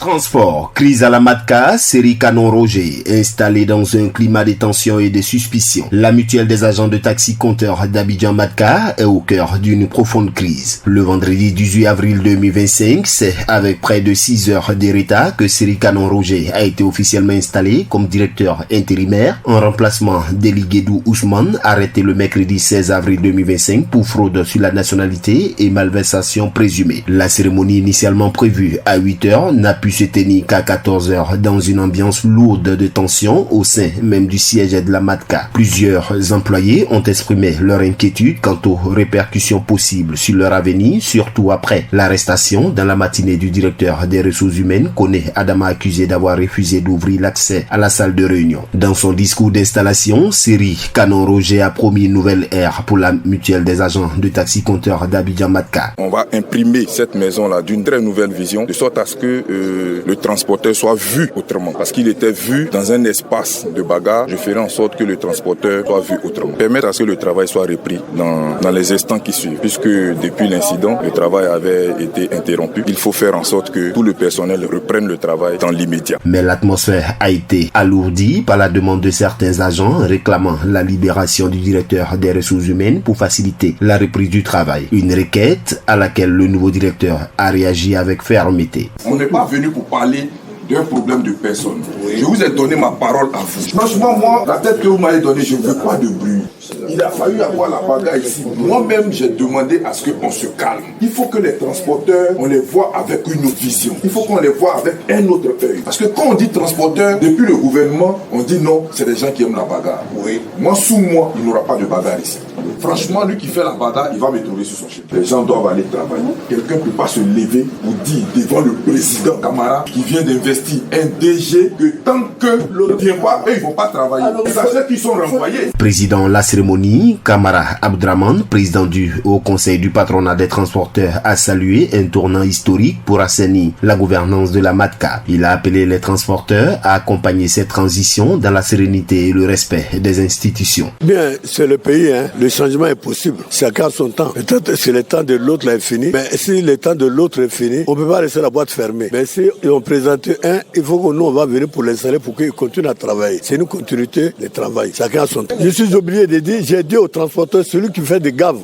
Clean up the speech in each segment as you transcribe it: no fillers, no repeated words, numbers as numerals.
Transport, crise à la Matka, série Canon Roger, installée dans un climat de tension et de suspicion. La mutuelle des agents de taxi-compteurs d'Abidjan Matka est au cœur d'une profonde crise. Le vendredi 18 avril 2025, c'est avec près de 6 heures de retard que série Canon Roger a été officiellement installé comme directeur intérimaire en remplacement d'Eliguedou Ousmane, arrêté le mercredi 16 avril 2025 pour fraude sur la nationalité et malversation présumée. La cérémonie initialement prévue à 8 heures n'a pu se tenir qu'à 14 heures dans une ambiance lourde de tension au sein même du siège de la Matka. Plusieurs employés ont exprimé leur inquiétude quant aux répercussions possibles sur leur avenir, surtout après l'arrestation dans la matinée du directeur des ressources humaines, Koné Adama, accusé d'avoir refusé d'ouvrir l'accès à la salle de réunion. Dans son discours d'installation, série Canon Roger a promis une nouvelle ère pour la mutuelle des agents de taxi-compteurs d'Abidjan Matka. On va imprimer cette maison-là d'une très nouvelle vision, de sorte à ce que le transporteur soit vu autrement. Parce qu'il était vu dans un espace de bagarre, je ferai en sorte que le transporteur soit vu autrement. Permettre à ce que le travail soit repris dans les instants qui suivent. Puisque depuis l'incident, le travail avait été interrompu. Il faut faire en sorte que tout le personnel reprenne le travail dans l'immédiat. Mais l'atmosphère a été alourdie par la demande de certains agents réclamant la libération du directeur des ressources humaines pour faciliter la reprise du travail. Une requête à laquelle le nouveau directeur a réagi avec fermeté. On n'est pas venu pour parler d'un problème de personne. Je vous ai donné ma parole à vous. Franchement, moi, la tête que vous m'avez donnée, je ne veux pas de bruit. Il a fallu avoir la bagarre ici. Moi-même, j'ai demandé à ce qu'on se calme. Il faut que les transporteurs, on les voit avec une autre vision. Il faut qu'on les voit avec un autre œil. Parce que quand on dit transporteur, depuis le gouvernement, on dit non, c'est des gens qui aiment la bagarre. Oui. Moi, sous moi, il n'y aura pas de bagarre ici. Franchement, lui qui fait la bagarre, il va me trouver sur son chemin. Les gens doivent aller travailler. Quelqu'un ne peut pas se lever pour dire devant le président Camara qui vient d'investir un DG que tant que l'autre ne vient pas, eux, ils ne vont pas travailler. Sachez qu'ils sont renvoyés. Président la cérémonie, Kamara Abdraman, président du Haut Conseil du patronat des transporteurs, a salué un tournant historique pour assainir la gouvernance de la Matka. Il a appelé les transporteurs à accompagner cette transition dans la sérénité et le respect des institutions. Bien, c'est le pays, hein. Le changement est possible. Chacun a son temps. Peut-être que le temps de l'autre est fini. Mais si le temps de l'autre est fini, on ne peut pas laisser la boîte fermée. Mais si on présente un, il faut que nous, on va venir pour l'installer pour qu'il continue à travailler. C'est une continuité de travail. Chacun a son temps. Je suis obligé de dire, j'ai dit aux transporteurs, celui qui fait des gaves,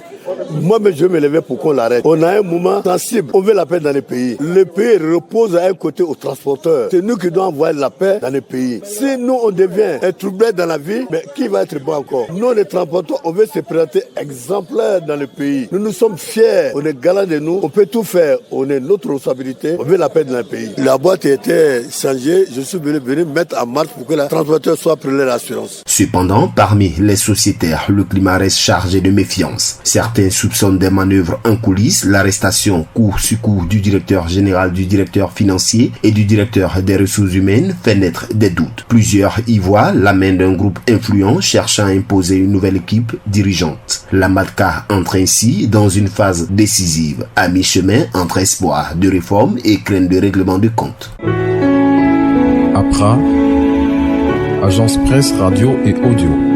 moi-même, je vais me lever pour qu'on l'arrête. On a un moment sensible. On veut la paix dans les pays. Le pays repose à un côté aux transporteurs. C'est nous qui devons envoyer la paix dans les pays. Si nous, on devient un troublé dans la vie, mais qui va être bon encore? Nous, les transporteurs, on veut se présenter exemplaires dans le pays. Nous sommes fiers. On est galants de nous. On peut tout faire. On est notre responsabilité. On veut la paix dans le pays. La boîte a été changée. Je suis venu mettre en marche pour que les transporteurs soient pris leur assurance. Cependant, parmi les sociétaires, le climat reste chargé de méfiance. Certains soupçonnent des manœuvres en coulisses, l'arrestation coup sur coup du directeur général, du directeur financier et du directeur des ressources humaines fait naître des doutes. Plusieurs y voient la main d'un groupe influent cherchant à imposer une nouvelle équipe dirigeante. La Matka entre ainsi dans une phase décisive, à mi-chemin entre espoir de réforme et crainte de règlement de comptes. APRA, Agence Presse, Radio et Audio.